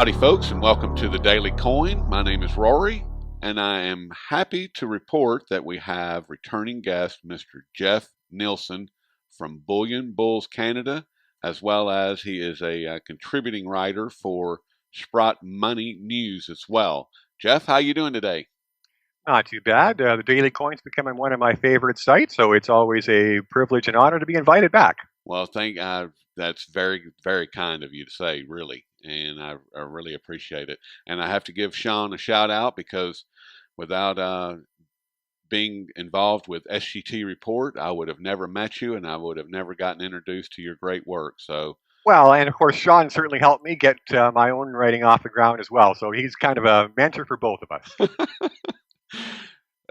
Howdy, folks, and welcome to the Daily Coin. My name is Rory, and I am happy to report that we have returning guest Mr. Jeff Nielson from Bullion Bulls Canada, as well as he is a contributing writer for Sprott Money News as well. Jeff, how you doing today? Not too bad. The Daily Coin's becoming one of my favorite sites, so it's always a privilege and honor to be invited back. Well, that's very, very kind of you to say, really, and I really appreciate it. And I have to give Sean a shout out because without being involved with SGT Report, I would have never met you, and I would have never gotten introduced to your great work. So, Well, and of course, Sean certainly helped me get my own writing off the ground as well, so he's kind of a mentor for both of us.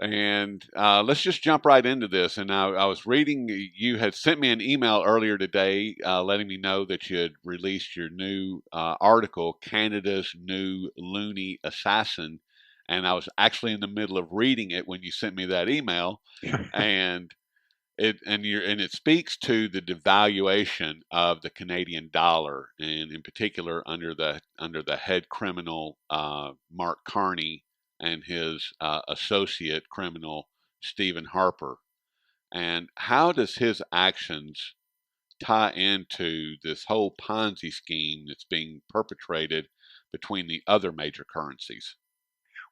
and let's just jump right into this. And I was reading, you had sent me an email earlier today letting me know that you had released your new article, Canada's New Loony Assassin. And I was actually in the middle of reading it when you sent me that email. and it speaks to the devaluation of the Canadian dollar, and in particular under the head criminal Mark Carney and his associate criminal Stephen Harper. And how does his actions tie into this whole Ponzi scheme that's being perpetrated between the other major currencies?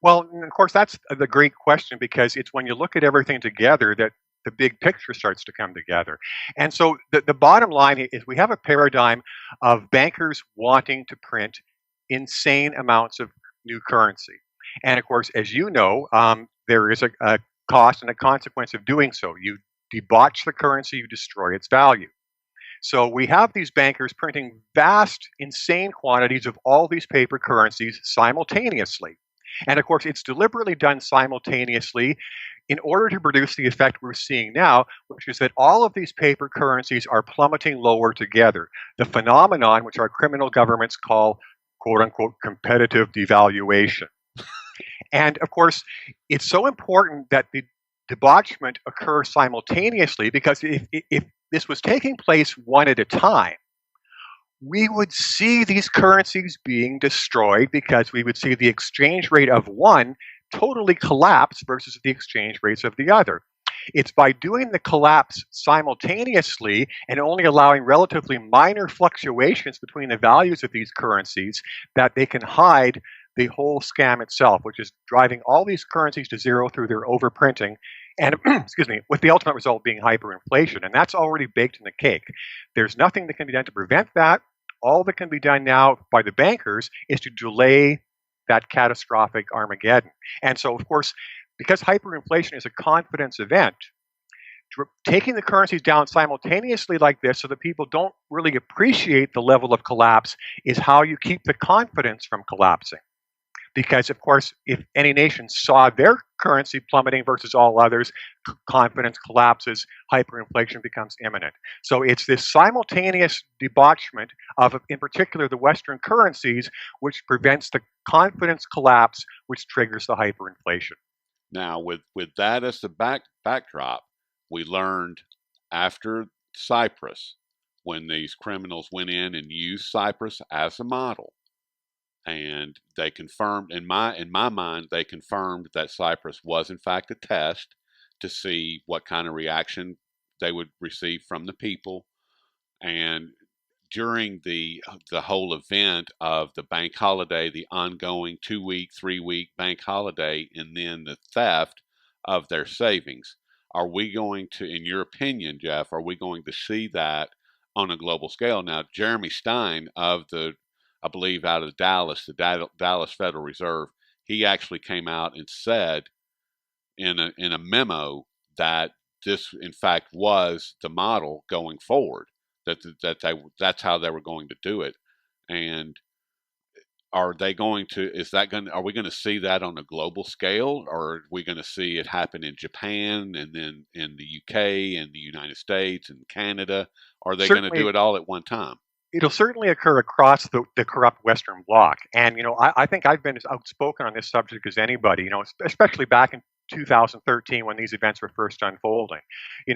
Well, and of course, that's the great question because it's when you look at everything together that the big picture starts to come together. And so the bottom line is we have a paradigm of bankers wanting to print insane amounts of new currency. And of course, as you know, there is a cost and a consequence of doing so. You debauch the currency, you destroy its value. So we have these bankers printing vast, insane quantities of all these paper currencies simultaneously. And of course, it's deliberately done simultaneously in order to produce the effect we're seeing now, which is that all of these paper currencies are plummeting lower together. The phenomenon, which our criminal governments call quote unquote competitive devaluation. And of course, it's so important that the debauchement occur simultaneously because if this was taking place one at a time, we would see these currencies being destroyed because we would see the exchange rate of one totally collapse versus the exchange rates of the other. It's by doing the collapse simultaneously and only allowing relatively minor fluctuations between the values of these currencies that they can hide the whole scam itself, which is driving all these currencies to zero through their overprinting and excuse me, with the ultimate result being hyperinflation. And that's already baked in the cake. There's nothing that can be done to prevent that. All that can be done now by the bankers is to delay that catastrophic Armageddon. And so, of course, because hyperinflation is a confidence event, taking the currencies down simultaneously like this so that people don't really appreciate the level of collapse is how you keep the confidence from collapsing. Because, of course, if any nation saw their currency plummeting versus all others, confidence collapses, hyperinflation becomes imminent. So it's this simultaneous debauchement of, in particular, the Western currencies, which prevents the confidence collapse, which triggers the hyperinflation. Now, with that as the backdrop, we learned after Cyprus, when these criminals went in and used Cyprus as a model, and they confirmed, in my mind, they confirmed that Cyprus was in fact a test to see what kind of reaction they would receive from the people. And during the whole event of the bank holiday, the ongoing 2-week, 3-week bank holiday, and then the theft of their savings, are we going to, in your opinion, Jeff, are we going to see that on a global scale? Now, Jeremy Stein of I believe out of Dallas, the Dallas Federal Reserve, he actually came out and said in a memo that this, in fact, was the model going forward. That's how they were going to do it. And are they going to? Are we going to see that on a global scale, or are we going to see it happen in Japan and then in the UK and the United States and Canada? Are they going to do it all at one time? It'll certainly occur across the corrupt Western bloc. And, I think I've been as outspoken on this subject as anybody, especially back in 2013 when these events were first unfolding.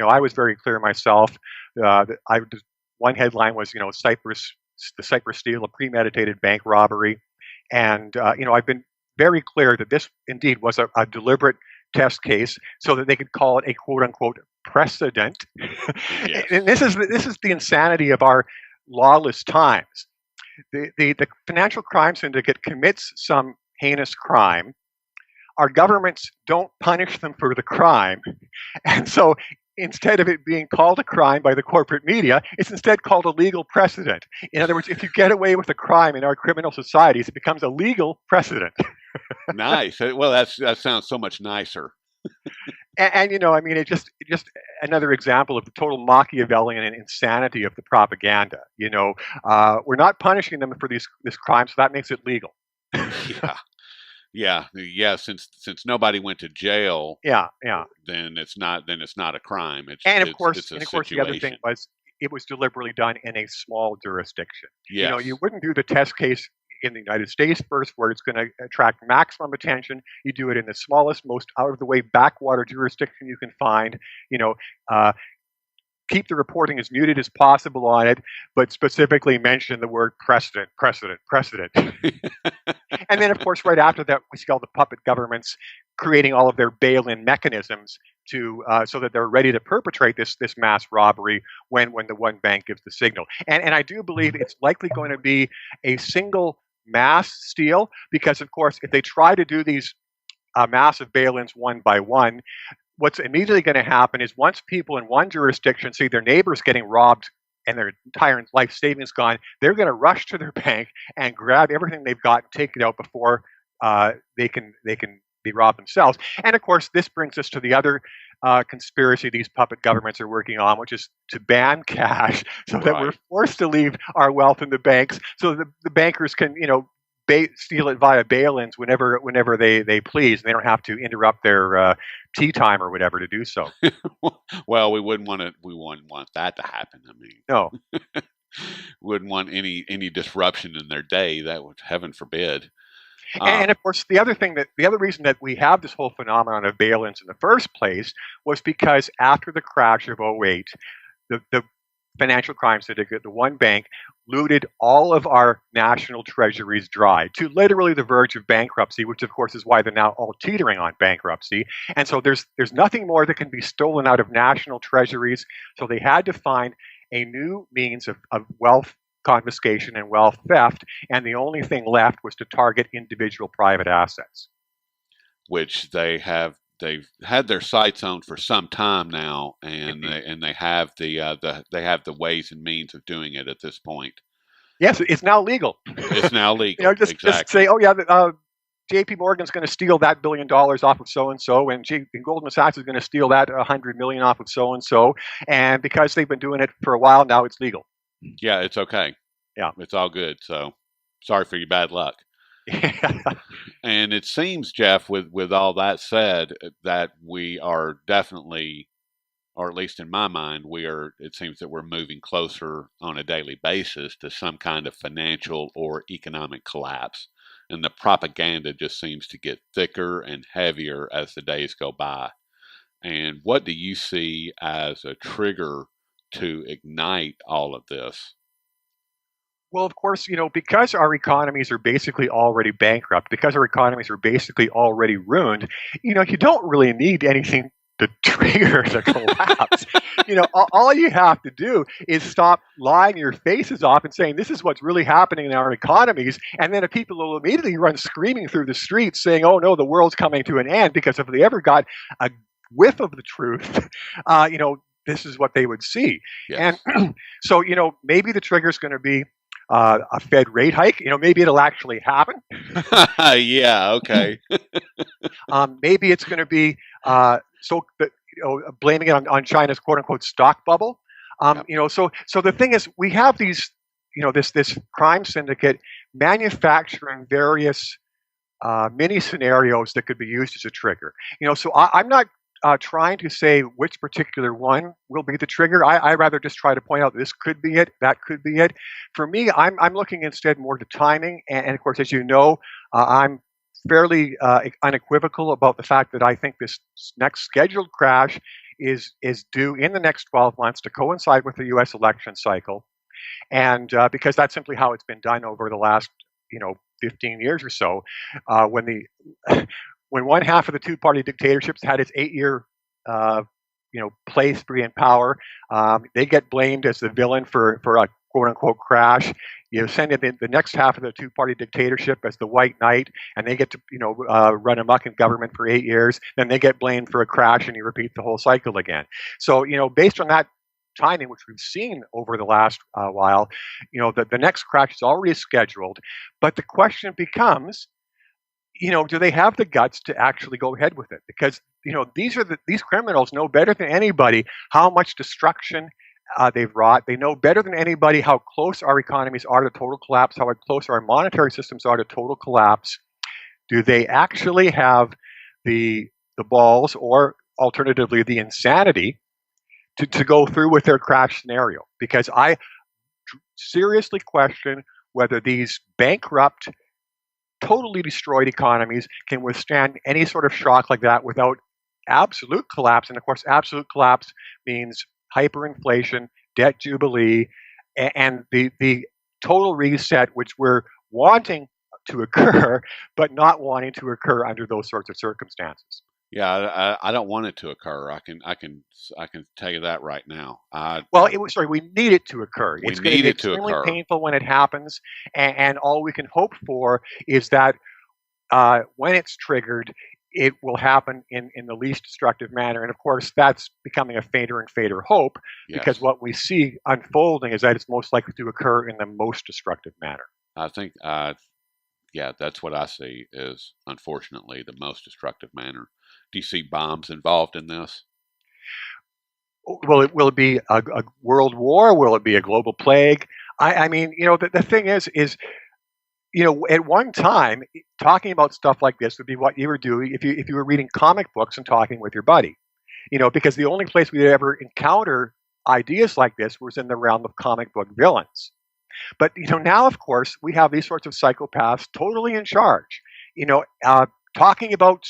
I was very clear myself. One headline was, the Cyprus steal, a premeditated bank robbery. And I've been very clear that this indeed was a deliberate test case so that they could call it a quote unquote precedent. Yes. And this is the insanity of our lawless times. The financial crime syndicate commits some heinous crime. Our governments don't punish them for the crime. And so instead of it being called a crime by the corporate media, it's instead called a legal precedent. In other words, if you get away with a crime in our criminal societies, it becomes a legal precedent. Nice. Well, that sounds so much nicer. And it just another example of the total Machiavellian insanity of the propaganda. We're not punishing them for this crime, so that makes it legal. Yeah. Yeah. Since nobody went to jail, Yeah, yeah. then it's not a crime. It's And of it's course, it's a and of course, the other thing situation. was it was deliberately done in a small jurisdiction. You Yes. wouldn't do the test case in the United States first, where it's going to attract maximum attention. You do it in the smallest, most out of the way backwater jurisdiction you can find. You know, uh, keep the reporting as muted as possible on it, but specifically mention the word precedent, precedent, precedent. And then, of course, right after that, we see all the puppet governments creating all of their bail-in mechanisms to so that they're ready to perpetrate this mass robbery when the one bank gives the signal. And I do believe it's likely going to be a single mass steal because, of course, if they try to do these massive bail-ins one by one, what's immediately going to happen is once people in one jurisdiction see their neighbors getting robbed and their entire life savings gone, they're going to rush to their bank and grab everything they've got and take it out before they can be robbed themselves. And of course, this brings us to the other conspiracy these puppet governments are working on, which is to ban cash, so that we're Right. forced to leave our wealth in the banks, so the bankers can steal it via bail-ins whenever they please, and they don't have to interrupt their tea time or whatever to do so. Well, we wouldn't want that to happen. I mean, No. wouldn't want any disruption in their day. That would, heaven forbid. And Um, of course, the other reason that we have this whole phenomenon of bail-ins in the first place was because after the crash of '08, the financial crime syndicate, the one bank, looted all of our national treasuries dry to literally the verge of bankruptcy, which of course is why they're now all teetering on bankruptcy. And so there's nothing more that can be stolen out of national treasuries. So they had to find a new means of wealth confiscation and wealth theft, and the only thing left was to target individual private assets. which they've had their sights on for some time now, and Indeed. they have the ways and means of doing it at this point. Yes, it's now legal. It's now legal, Just say, exactly. oh yeah, J.P. Morgan's going to steal that $1 billion off of so and so, and Goldman Sachs is going to steal that 100 million off of so and so, and because they've been doing it for a while now, it's legal. Yeah, it's okay. Yeah. It's all good. So sorry for your bad luck. Yeah. And it seems, Jeff, with all that said, that we are definitely, or at least in my mind, it seems that we're moving closer on a daily basis to some kind of financial or economic collapse. And the propaganda just seems to get thicker and heavier as the days go by. And what do you see as a trigger to ignite all of this? Well, of course, because our economies are basically already bankrupt, because our economies are basically already ruined, you don't really need anything to trigger the collapse. All you have to do is stop lying your faces off and saying this is what's really happening in our economies, and then if people will immediately run screaming through the streets saying, "Oh no, the world's coming to an end," because if they ever got a whiff of the truth, this is what they would see. And Yes. so, maybe the trigger is going to be a Fed rate hike. Maybe it'll actually happen. Yeah, okay. Maybe it's going to be blaming it on China's quote unquote stock bubble. Yep. So the thing is, we have these, this crime syndicate manufacturing various mini scenarios that could be used as a trigger. So I'm not trying to say which particular one will be the trigger. I rather just try to point out this could be it, that could be it. For me, I'm looking instead more to timing, and of course, as you know, I'm fairly unequivocal about the fact that I think this next scheduled crash is due in the next 12 months to coincide with the U.S. election cycle, and because that's simply how it's been done over the last 15 years or so, when the when one half of the two-party dictatorships had its 8-year play spree in power, they get blamed as the villain for a quote unquote crash. You send in the next half of the two-party dictatorship as the white knight, and they get to run amok in government for 8 years. Then they get blamed for a crash, and you repeat the whole cycle again. So based on that timing, which we've seen over the last while, the next crash is already scheduled. But the question becomes, do they have the guts to actually go ahead with it? Because these criminals know better than anybody how much destruction they've wrought. They know better than anybody how close our economies are to total collapse, how close our monetary systems are to total collapse. Do they actually have the balls, or alternatively the insanity, to go through with their crash scenario? Because I seriously question whether these bankrupt, totally destroyed economies can withstand any sort of shock like that without absolute collapse. And of course, absolute collapse means hyperinflation, debt jubilee, and the total reset, which we're wanting to occur, but not wanting to occur under those sorts of circumstances. Yeah, I don't want it to occur. I can tell you that right now. Well, we need it to occur. We It's going to need be it to extremely occur. painful when it happens, and all we can hope for is that when it's triggered, it will happen in the least destructive manner. And of course, that's becoming a fainter and fainter hope, because Yes, what we see unfolding is that it's most likely to occur in the most destructive manner. I think. Yeah, that's what I see is unfortunately the most destructive manner. Do you see bombs involved in this? Will it be a world war? Will it be a global plague? I mean, the thing is, at one time, talking about stuff like this would be what you were doing if you were reading comic books and talking with your buddy. Because the only place we'd ever encounter ideas like this was in the realm of comic book villains. But now, of course, we have these sorts of psychopaths totally in charge. You know, uh, Talking about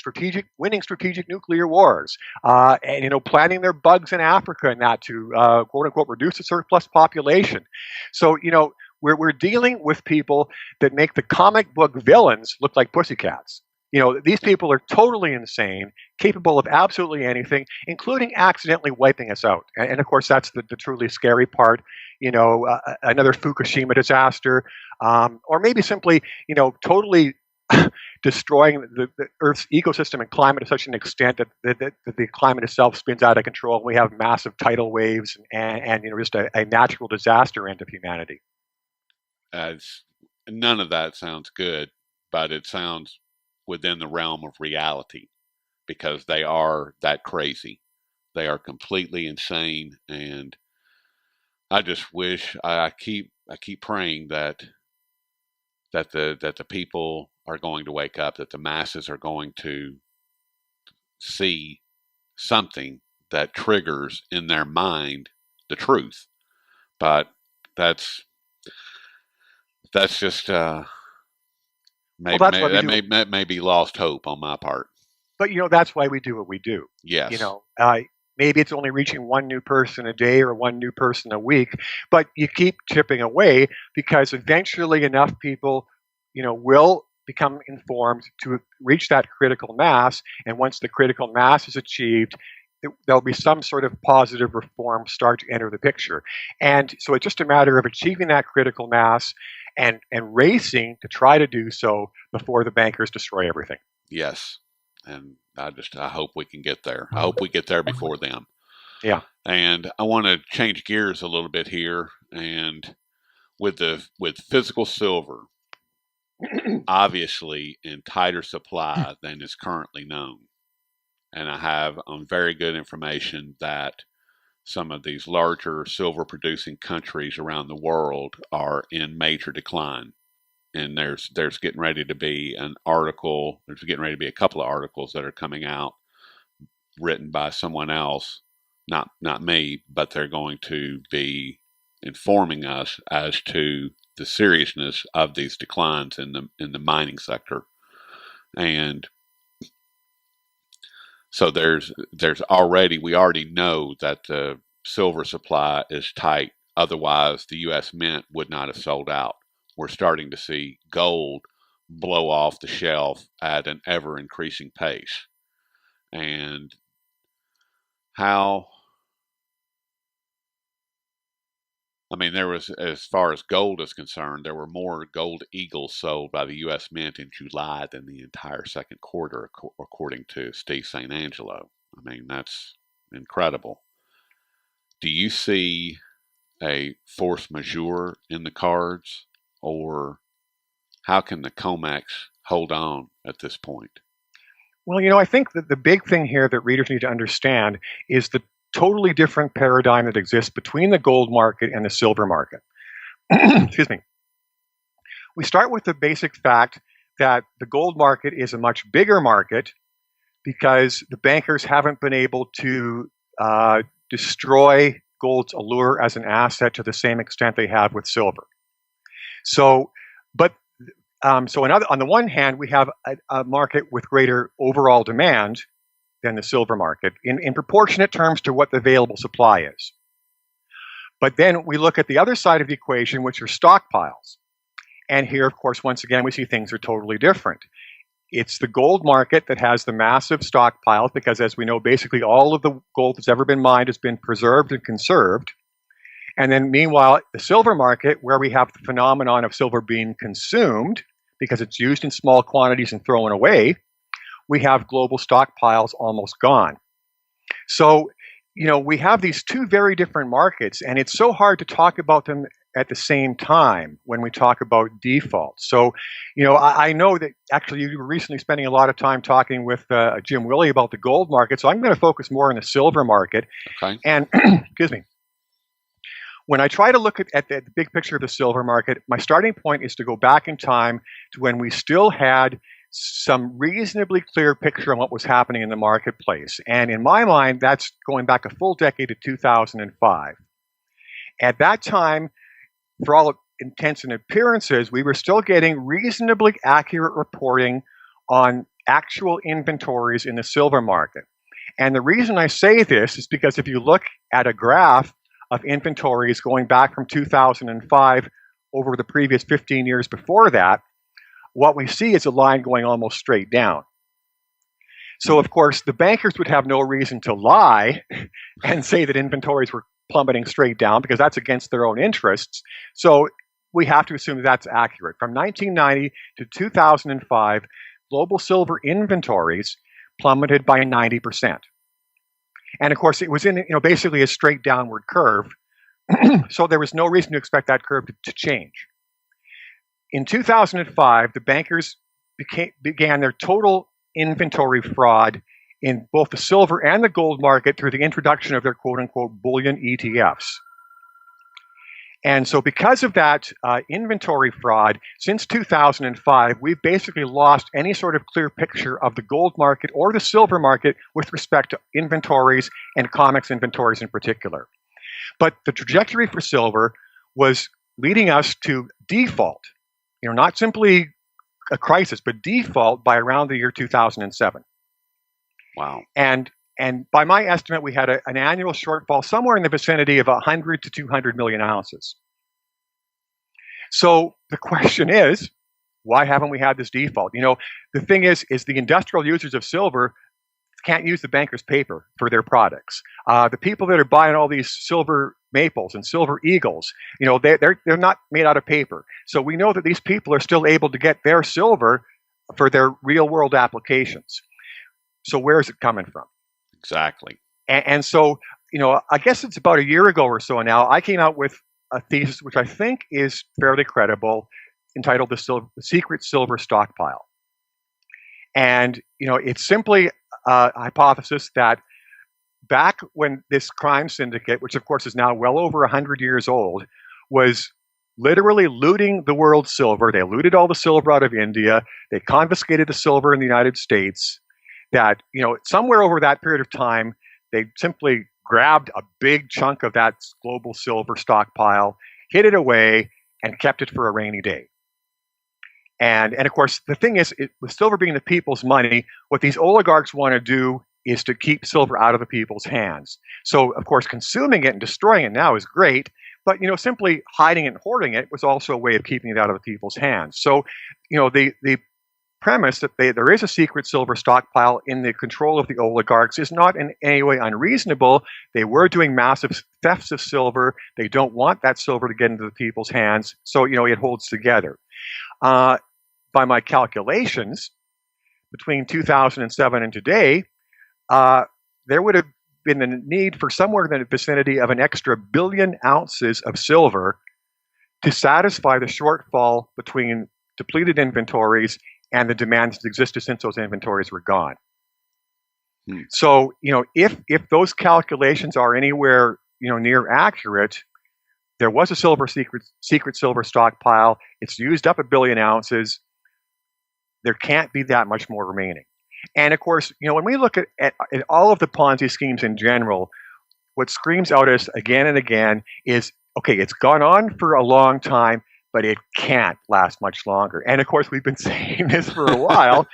winning strategic nuclear wars, and planting their bugs in Africa and that to quote unquote reduce the surplus population. So we're dealing with people that make the comic book villains look like pussycats. These people are totally insane, capable of absolutely anything, including accidentally wiping us out. And of course, that's the truly scary part. Another Fukushima disaster, or maybe simply, totally destroying the Earth's ecosystem and climate to such an extent that the climate itself spins out of control. We have massive tidal waves and just a natural disaster end of humanity. As none of that sounds good, but it sounds within the realm of reality because they are that crazy. They are completely insane, and I just wish I keep praying that the people are going to wake up, that the masses are going to see something that triggers in their mind the truth. But that's that's just Well, maybe that's why we that do. may be lost hope on my part. But that's why we do what we do. You Yes, know, uh, Maybe it's only reaching one new person a day or one new person a week, but you keep chipping away because eventually enough people, will become informed to reach that critical mass. And once the critical mass is achieved, there'll be some sort of positive reform start to enter the picture. And so it's just a matter of achieving that critical mass and racing to try to do so before the bankers destroy everything. yes, and I hope we can get there. I hope we get there before them. Yeah. And I want to change gears a little bit here, and with physical silver obviously in tighter supply than is currently known. And I have very good information that some of these larger silver producing countries around the world are in major decline. And there's getting ready to be an article, there's getting ready to be a couple of articles that are coming out written by someone else, not me, but they're going to be informing us as to the seriousness of these declines in the mining sector. And so we already know that the silver supply is tight. Otherwise, the U.S. Mint would not have sold out. We're starting to see gold blow off the shelf at an ever increasing pace. And how, I mean, there was, as far as gold is concerned, there were more gold eagles sold by the U.S. Mint in July than the entire second quarter, according to Steve St. Angelo. I mean, that's incredible. Do you see a force majeure in the cards, or how can the COMEX hold on at this point? Well, I think that the big thing here that readers need to understand is the totally different paradigm that exists between the gold market and the silver market. Excuse me. We start with the basic fact that the gold market is a much bigger market because the bankers haven't been able to destroy gold's allure as an asset to the same extent they have with silver. So, but on the one hand, we have a market with greater overall demand than the silver market in proportionate terms to what the available supply is. But then we look at the other side of the equation, which are stockpiles. And here, of course, once again, we see things are totally different. It's the gold market that has the massive stockpiles because, as we know, basically all of the gold that's ever been mined has been preserved and conserved. And then meanwhile, the silver market, where we have the phenomenon of silver being consumed because it's used in small quantities and thrown away, we have global stockpiles almost gone. So, we have these two very different markets, and it's so hard to talk about them at the same time when we talk about default. So, I know that actually you were recently spending a lot of time talking with Jim Willey about the gold market, so I'm going to focus more on the silver market. Okay. And, excuse me, when I try to look at the big picture of the silver market, my starting point is to go back in time to when we still had some reasonably clear picture on what was happening in the marketplace. And in my mind, that's going back a full decade to 2005. At that time, for all intents and appearances, we were still getting reasonably accurate reporting on actual inventories in the silver market. And the reason I say this is because if you look at a graph of inventories going back from 2005 over the previous 15 years before that, what we see is a line going almost straight down. So, of course, the bankers would have no reason to lie and say that inventories were plummeting straight down because that's against their own interests. So we have to assume that's accurate. From 1990 to 2005, global silver inventories plummeted by 90%. And of course, it was in basically a straight downward curve. So there was no reason to expect that curve to change. In 2005, the bankers began their total inventory fraud in both the silver and the gold market through the introduction of their quote-unquote bullion ETFs. And so because of that inventory fraud, since 2005, we've basically lost any sort of clear picture of the gold market or the silver market with respect to inventories and COMEX inventories in particular. But the trajectory for silver was leading us to default, not simply a crisis, but default by around the year 2007. Wow. And by my estimate, we had an annual shortfall somewhere in the vicinity of 100 to 200 million ounces. So the question is, why haven't we had this default? The thing is the industrial users of silver can't use the bankers' paper for their products. The people that are buying all these silver maples and silver eagles, they're not made out of paper. So we know that these people are still able to get their silver for their real world applications. So where is it coming from? Exactly. And so, I guess it's about a year ago or so now, I came out with a thesis which I think is fairly credible, entitled The Secret Silver Stockpile. And, it's simply a hypothesis that back when this crime syndicate, which of course is now well over 100 years old, was literally looting the world's silver. They looted all the silver out of India. They confiscated the silver in the United States. That, somewhere over that period of time, they simply grabbed a big chunk of that global silver stockpile, hid it away, and kept it for a rainy day. And of course, the thing is, with silver being the people's money, what these oligarchs want to do is to keep silver out of the people's hands. So, of course, consuming it and destroying it now is great, but, simply hiding it and hoarding it was also a way of keeping it out of the people's hands. So, the premise that there is a secret silver stockpile in the control of the oligarchs is not in any way unreasonable. They were doing massive thefts of silver. They don't want that silver to get into the people's hands. So, it holds together. By my calculations, between 2007 and today, there would have been a need for somewhere in the vicinity of an extra billion ounces of silver to satisfy the shortfall between depleted inventories and the demand that existed since those inventories were gone. So, if those calculations are anywhere, near accurate, there was a secret silver stockpile. It's used up a billion ounces. There can't be that much more remaining. And of course, when we look at all of the Ponzi schemes in general, what screams out at us again and again is, okay, it's gone on for a long time, but it can't last much longer. And of course, we've been saying this for a while,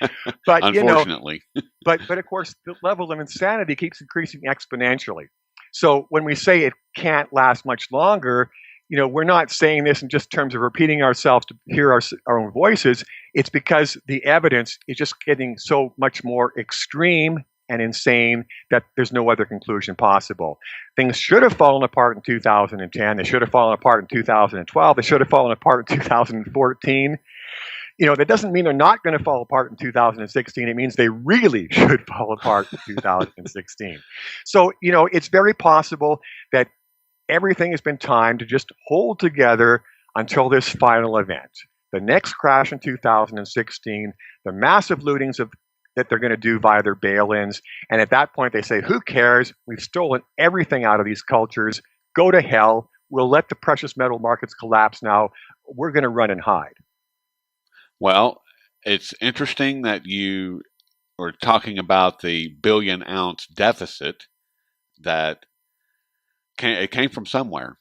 but unfortunately, but of course, the level of insanity keeps increasing exponentially. So when we say it can't last much longer, we're not saying this in just terms of repeating ourselves to hear our own voices. It's because the evidence is just getting so much more extreme and insane that there's no other conclusion possible. Things should have fallen apart in 2010. They should have fallen apart in 2012. They should have fallen apart in 2014. That doesn't mean they're not going to fall apart in 2016. It means they really should fall apart in 2016. So, it's very possible that everything has been timed to just hold together until this final event. The next crash in 2016, the massive lootings that they're going to do via their bail-ins. And at that point, they say, who cares? We've stolen everything out of these cultures. Go to hell. We'll let the precious metal markets collapse now. We're going to run and hide. Well, it's interesting that you were talking about the billion-ounce deficit that it came from somewhere.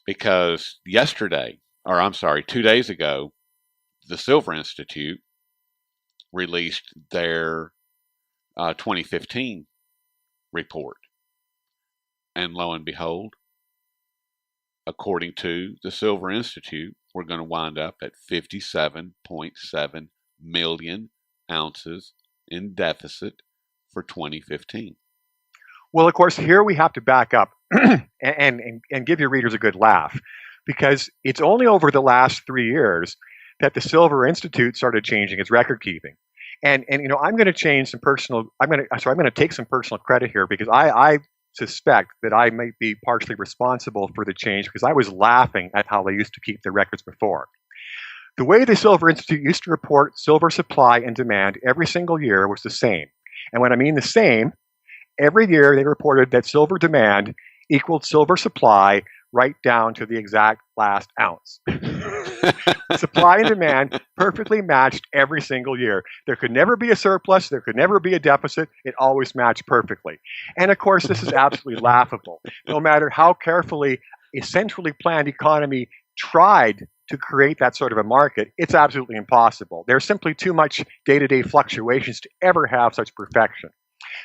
Because 2 days ago, the Silver Institute released their 2015 report. And lo and behold, according to the Silver Institute, we're going to wind up at 57.7 million ounces in deficit for 2015. Well, of course, here we have to back up and give your readers a good laugh, because it's only over the last 3 years that the Silver Institute started changing its record keeping. And I'm going to change some personal. I'm going to take some personal credit here, because I suspect that I might be partially responsible for the change, because I was laughing at how they used to keep their records before. The way the Silver Institute used to report silver supply and demand every single year was the same. And when I mean the same, every year they reported that silver demand equaled silver supply right down to the exact last ounce. Supply and demand perfectly matched every single year. There could never be a surplus. There could never be a deficit. It always matched perfectly. And of course, this is absolutely laughable. No matter how carefully a centrally planned economy tried to create that sort of a market, it's absolutely impossible. There's simply too much day-to-day fluctuations to ever have such perfection.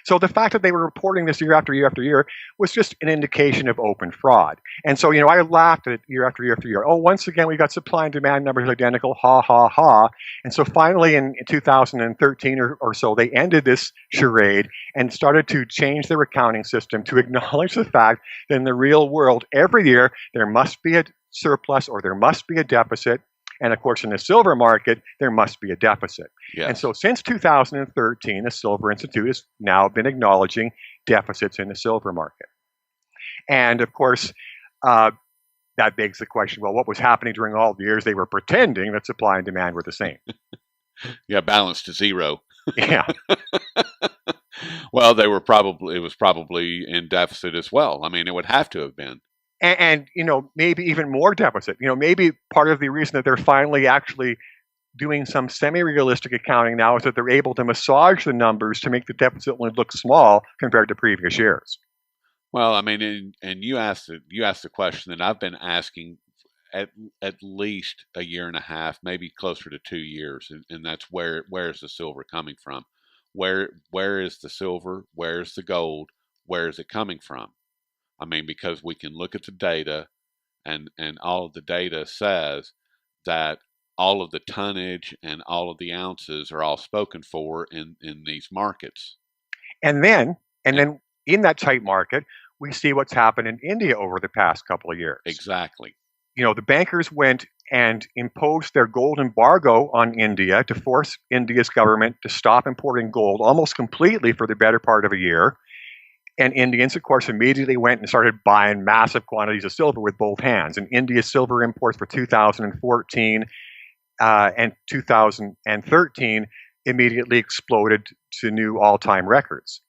So the fact that they were reporting this year after year after year was just an indication of open fraud. And so, I laughed at it year after year after year. Oh, once again, we got supply and demand numbers identical, ha, ha, ha. And so finally in 2013 or so, they ended this charade and started to change their accounting system to acknowledge the fact that in the real world, every year, there must be a surplus or there must be a deficit. And of course, in the silver market, there must be a deficit. Yes. And so since 2013, the Silver Institute has now been acknowledging deficits in the silver market. And of course, that begs the question, well, what was happening during all the years they were pretending that supply and demand were the same? Yeah, balanced to zero. Yeah. Well, it was probably in deficit as well. I mean, it would have to have been. And maybe even more deficit. Maybe part of the reason that they're finally actually doing some semi-realistic accounting now is that they're able to massage the numbers to make the deficit only look small compared to previous years. Well, I mean, and you asked the question that I've been asking at least a year and a half, maybe closer to 2 years, and that's where is the silver coming from? Where is the silver? Where's the gold? Where is it coming from? I mean, because we can look at the data, and all of the data says that all of the tonnage and all of the ounces are all spoken for in these markets. And then, and And then in that tight market, we see what's happened in India over the past couple of years. exactly. The bankers went and imposed their gold embargo on India to force India's government to stop importing gold almost completely for the better part of a year. And Indians, of course, immediately went and started buying massive quantities of silver with both hands. And India's silver imports for 2014 and 2013 immediately exploded to new all-time records,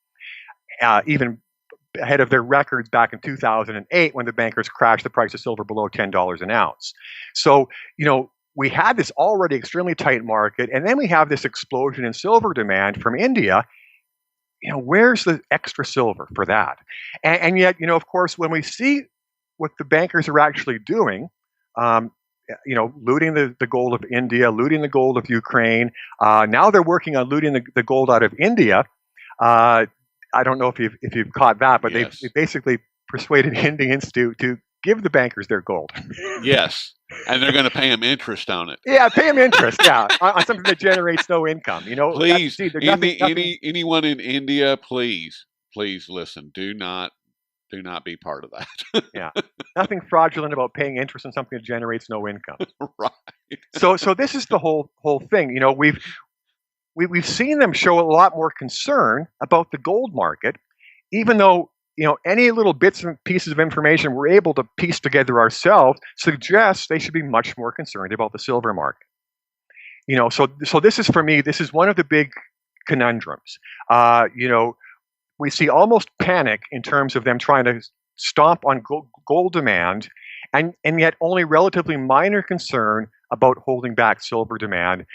even ahead of their records back in 2008 when the bankers crashed the price of silver below $10 an ounce. So, we had this already extremely tight market, and then we have this explosion in silver demand from India. Where's the extra silver for that? And yet, of course, when we see what the bankers are actually doing, um, looting the gold of India, looting the gold of Ukraine. Now they're working on looting the gold out of India. I don't know if you've caught that, but they Yes. basically persuaded Indians to give the bankers their gold. Yes. And they're going to pay them interest on it. Yeah, pay them interest. Yeah, on something that generates no income. Please, See, there's nothing. anyone in India, please listen. Do not be part of that. Yeah, nothing fraudulent about paying interest on something that generates no income. Right. So this is the whole thing. We've seen them show a lot more concern about the gold market, even though any little bits and pieces of information we're able to piece together ourselves suggests they should be much more concerned about the silver market. So this is, for me, this is one of the big conundrums. We see almost panic in terms of them trying to stomp on gold demand, and yet only relatively minor concern about holding back silver demand.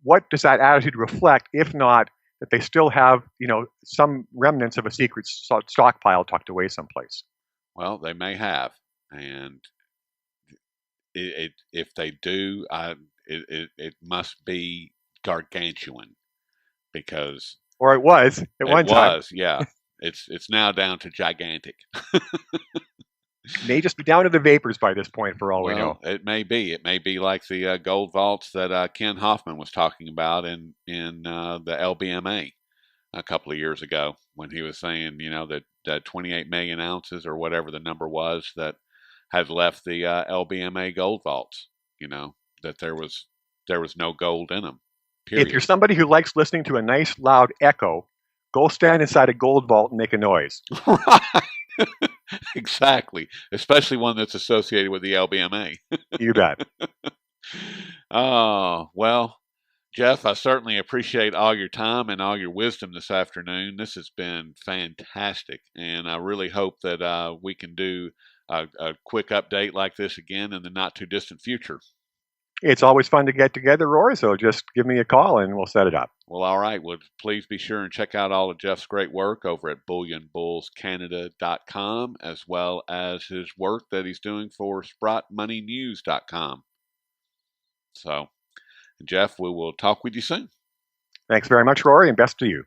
What does that attitude reflect, if not that they still have, some remnants of a secret stockpile tucked away someplace? Well, they may have, and if they do, it must be gargantuan because Or it was at it one time. was, yeah. It's now down to gigantic. May just be down to the vapors by this point, for all we know. Well, it may be. It may be like the gold vaults that Ken Hoffman was talking about in the LBMA a couple of years ago when he was saying, that 28 million ounces or whatever the number was that had left the LBMA gold vaults. That there was no gold in them. If you're Period. somebody who likes listening to a nice loud echo, go stand inside a gold vault and make a noise. Right. Exactly. Especially one that's associated with the LBMA. You bet. Oh, well, Jeff, I certainly appreciate all your time and all your wisdom this afternoon. This has been fantastic, and I really hope that we can do a quick update like this again in the not too distant future. It's always fun to get together, Rory, so just give me a call and we'll set it up. Well, all right. Well, please be sure and check out all of Jeff's great work over at bullionbullscanada.com, as well as his work that he's doing for SprotMoneyNews.com. So, Jeff, we will talk with you soon. Thanks very much, Rory, and best to you.